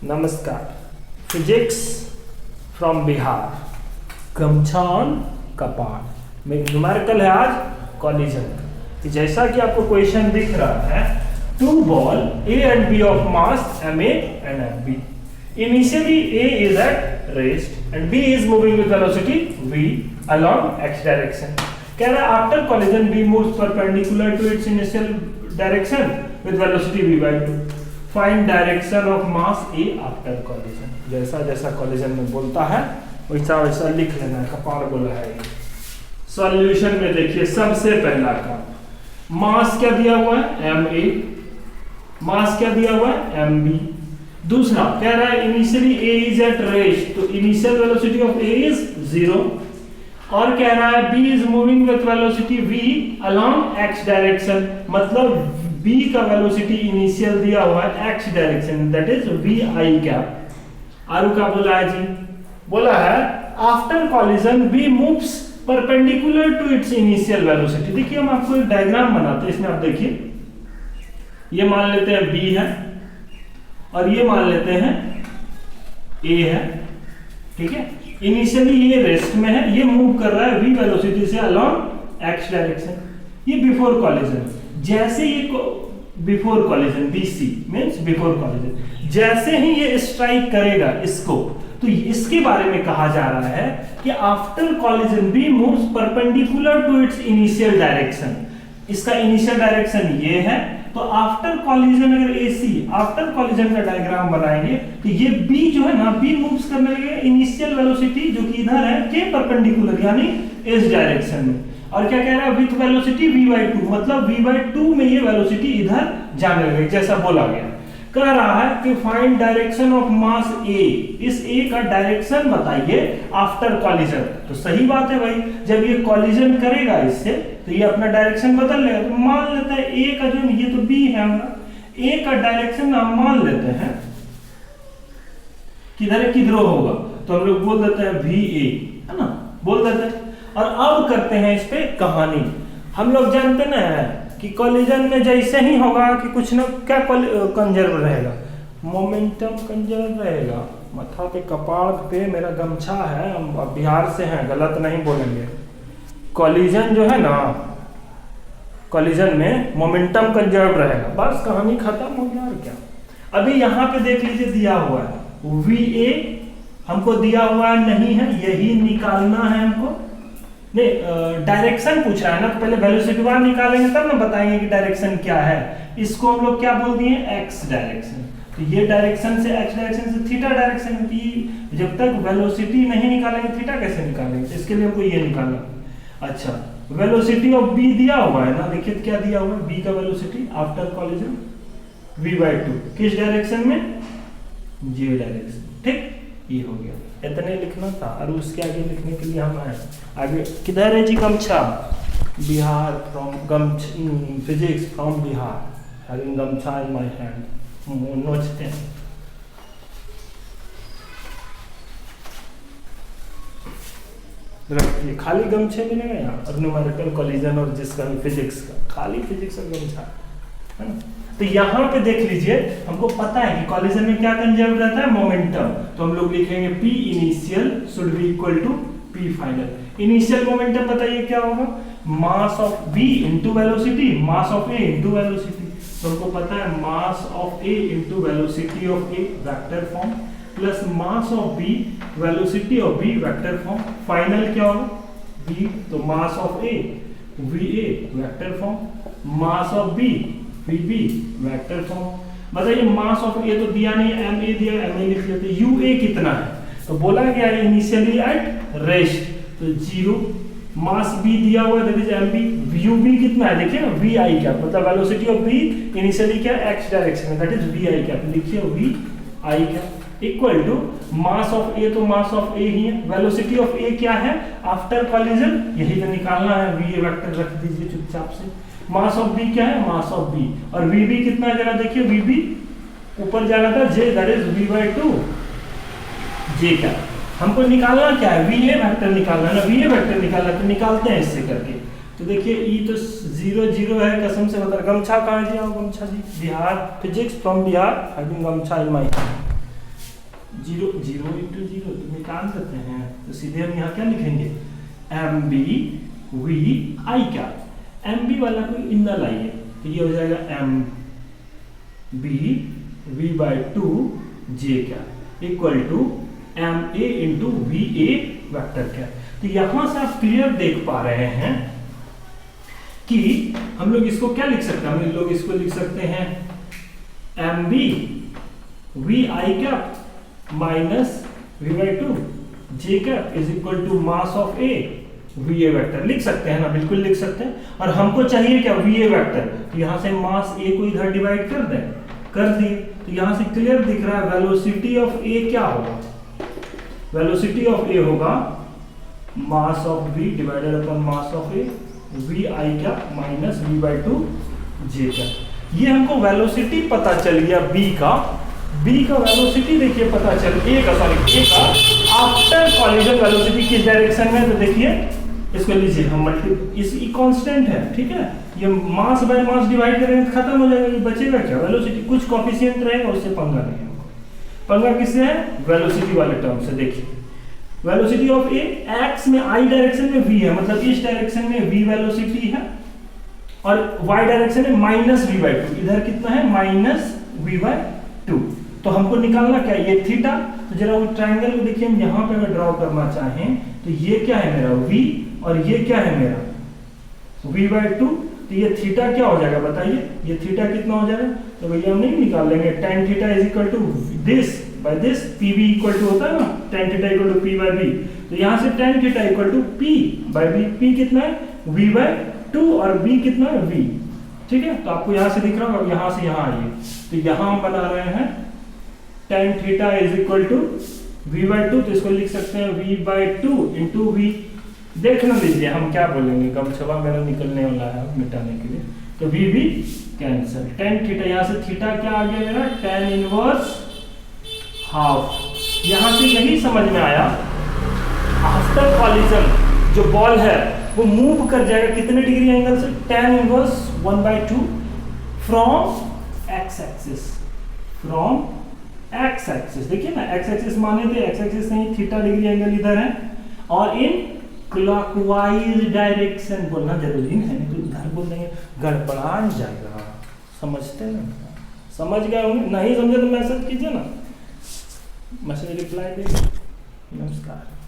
नमस्कार। Physics from Bihar, गमछा on कपाट में न्यूमेरिकल है आज कॉलिजन। कि जैसा कि आपको क्वेश्चन दिख रहा है, two ball A and B of mass M A and M B. Initially A is at rest and B is moving with velocity v along x direction. कह रहा है after collision B moves perpendicular to its initial direction with velocity v by 2. Find direction of mass A after collision. जैसा जैसा collision में बोलता है वैसा वैसा लिख लेना है, कपाड़ बोला है। सॉल्यूशन में देखिए, सबसे पहला काम, मास क्या दिया हुआ है एम ए, मास क्या दिया हुआ है एम बी। दूसरा कह रहा है initially A is at rest, तो initial velocity of A is 0, और कह रहा है B is moving with velocity V along X direction, मतलब बी का वेलोसिटी इनिशियल दिया हुआ है X direction, that is V I cap. आरु का बोला है जी, बोला है after collision B moves perpendicular to its initial velocity. देखिए हम आपको एक डायग्राम बनाते हैं, इसमें आप देखिए, ये मान लेते हैं बी है और ये मान लेते हैं ए है, ठीक है। इनिशियली ये रेस्ट में है, ये मूव कर रहा है v वेलोसिटी से अलोंग x डायरेक्शन, ये बिफोर कॉलिजन। जैसे ये before collision, BC means before collision, जैसे ही ये स्ट्राइक करेगा इसको, तो इसके बारे में कहा जा रहा है कि after collision b moves perpendicular to its initial direction. इसका इनिशियल डायरेक्शन ये है, तो आफ्टर कॉलिजन अगर AC आफ्टर कॉलिजन का डायग्राम बनाएंगे तो ये B जो है ना, B मूव्स करने लगेगा इनिशियल वेलोसिटी जो कि इधर है के परपेंडिकुलर यानी इस डायरेक्शन में। और क्या कह रहा है विथ वेलोसिटी v/2, मतलब v/2 में ये वेलोसिटी इधर जाने लगेगी, जैसा बोला गया। कह रहा है कि find direction of mass A, इस A का डायरेक्शन बताइए आफ्टर कॉलिजन। तो सही बात है भाई, जब ये कॉलिजन करेगा इससे तो ये अपना डायरेक्शन बदल लेगा। तो मान लेते हैं A का जो, ये तो B है हमारा, A का डायरेक्शन हम मान लेते हैं किधर किधर होगा, तो हम लोग बोल देते हैं VA, है ना, बोल देते हैं। और अब करते हैं इस पे कहानी। हम लोग जानते ना कि कॉलिजन में जैसे ही होगा कि कुछ ना क्या कंजर्व रहेगा, मोमेंटम कंजर्व रहेगा। माथा पे कपाड़ पे मेरा गमछा है, हम बिहार से हैं, गलत नहीं बोलेंगे। कॉलिजन जो है ना, कॉलिजन में मोमेंटम कंजर्व रहेगा, बस कहानी खत्म हो गया। और क्या, अभी यहाँ पे देख लीजिए दिया हुआ है VA हमको दिया हुआ नहीं है, यही निकालना है हमको। नहीं, डायरेक्शन पूछ रहा है ना, तो पहले वेलोसिटी बार निकालेंगे तब ना बताएंगे कि डायरेक्शन क्या है। इसको हम लोग क्या बोल दिए, एक्स डायरेक्शन। तो ये डायरेक्शन से एक्स डायरेक्शन से थीटा डायरेक्शन होती है। जब तक वेलोसिटी नहीं निकालेंगे थीटा कैसे निकालेंगे, इसके लिए हमको ये निकालना। अच्छा, वेलोसिटी ऑफ बी दिया हुआ है ना, देखिए क्या दिया हुआ है, बी का वेलोसिटी आफ्टर कॉलिजन v/2, किस डायरेक्शन में, j डायरेक्शन, ठीक। ये हो गया, इतने लिखना था। और उसके आगे लिखने के लिए हम आए, आगे किधर है जी गमछा, Bihar from gamchha physics from Bihar, having gamchha in my hand, नोचते हैं। रखिए, खाली गमछे मिलेगा यहाँ, और न्यूमेरिकल कॉलिजन और जिसका फिजिक्स का, खाली फिजिक्स और गमछा, है ना। तो यहाँ पे देख लीजिए, हमको पता है कि कॉलिजन में क्या कंजर्व रहता है, मोमेंटम। तो हम लोग लिखेंगे P initial should be equal to P final. Initial momentum बताइए क्या होगा, mass of B into velocity, mass of A into velocity. तो हमको पता है mass of A into velocity of A vector form, plus mass of B velocity of B vector form. Final क्या होगा B, तो mass of A VA vector form, mass of B VB vector form. बताइए mass of A तो दिया नहीं, MA दिया, MA लिख लेते। UA कितना है, तो बोला गया है इनिशियली एट रेस्ट, तो 0। मास B दिया हुआ है, दैट इज MB। UB कितना है देखिए ना, VI कैप, मतलब वेलोसिटी ऑफ B इनिशियली क्या x डायरेक्शन में, दैट इज VI कैप, लिखिए VI cap equal to mass of A, तो मास ऑफ A ही है। वेलोसिटी ऑफ A क्या है आफ्टर कॉलिजन, यही तो निकालना है, VA वेक्टर रख दीजिए चुपचाप से। मास ऑफ B क्या है, मास ऑफ B, और VB कितना जगह देखिए, VB ऊपर जाना था J, that is v/2 J क्या, हमको निकालना क्या है, VA वेक्टर निकालना ना, VA वेक्टर निकालना, तो निकालते हैं इससे करके। तो देखिए ई तो 0 0 है, कसम से बता। गमछा कहाँ दिया, गमछा जी Bihar physics from Bihar, having gamchha in my hand. Zero zero into zero तो निकाल देते हैं, तो सीधे हम यहाँ क्या लिखेंगे, M B V I cap. M B वाला कोई इंदा लाइए, तो ये हो जाएगा M B V by two J cap equal to M A into V A vector cap. तो यहां से आप क्लियर देख पा रहे हैं कि हम लोग इसको क्या लिख सकते हैं, हम लोग इसको लिख सकते हैं M B V I cap minus V by two J cap is equal to mass of A V A vector. लिख सकते हैं ना, बिल्कुल लिख सकते हैं। और हमको चाहिए क्या, वी ए वेक्टर, तो यहां से मास ए को इधर डिवाइड कर दें, कर दिए। तो यहां से क्लियर दिख रहा है वेलोसिटी ऑफ ए क्या होगा, वेलोसिटी ऑफ ए होगा mass of v divided upon mass of A V I क्या minus V by two J का। ये हमको वेलोसिटी पता चल गया b का वेलोसिटी देखिए पता चल, ए का आफ्टर कॉलिजन वेलोसिटी किस डायरेक्शन में, तो देखिए इसको लीजिए हम इस कांस्टेंट है, ठीक है, ये मास बाय मास डिवाइड करेंगे तो खत्म हो जाएगा, ये बचेगा क्या, वेलोसिटी कुछ कोफिशिएंट रहेगा, उससे पंगा नहीं है। पंगा किससे है, वेलोसिटी वाले टर्म से। देखिए वेलोसिटी ऑफ ए एक्स में आई डायरेक्शन में v है, मतलब इस डायरेक्शन में v वेलोसिटी है, और y डायरेक्शन में माइनस वी बाई टू, इधर कितना है माइनस वी बाई टू। तो हमको निकालना क्या है, ये थीटा। तो जरा वो ट्रायंगल को देखिए, हम यहाँ पे अगर ड्रॉ करना चाहें तो ये क्या है मेरा v, और ये क्या है मेरा v बाई टू। तो ये थीटा क्या हो जाएगा बताइए, ये थीटा कितना हो जाएगा, तो भैया हम नहीं निकाल लेंगे, tan theta is equal to this by this, pv equal to होता है ना, tan theta equal to p by v। तो यहाँ से tan theta equal to p by v, p कितना है v बाय टू और v कितना है v, ठीक है। तो आपको यहाँ से दिख रहा होगा, यहाँ से यहाँ आइए, तो यहाँ हम बना रहे हैं tan theta is equal to v by two, तो इसको लिख सकते हैं v by two into v। देखना लीजिए हम क्या बोलेंगे, कब छवा मेरा निकलने वाला है मिटाने के लिए, तो v भी कैंसिल, tan थीटा, यहाँ से थीटा क्या आ गया मेरा tan इनवर्स हाफ। यहाँ से यही समझ में आया, आफ्टर कॉलिजन जो बॉल है वो मूव कर जाएगा कितने डिग्री एंगल से, tan inverse 1/2 from x axis, from x axis. देखिए ना एक्स एक्सिस माने थे, एक्स एक्सिस नहीं, थीटा डिग्री एंगल इधर है, और इन क्लॉकवाइज डायरेक्शन बोलना जरूरी है, तो इधर बोल देंगे गड़बड़ा जाएगा, समझते हैं ना, समझ गए होंगे, नहीं समझे तो मैसेज कीजिए ना, मैसेज रिप्लाई दीजिए। नमस्कार।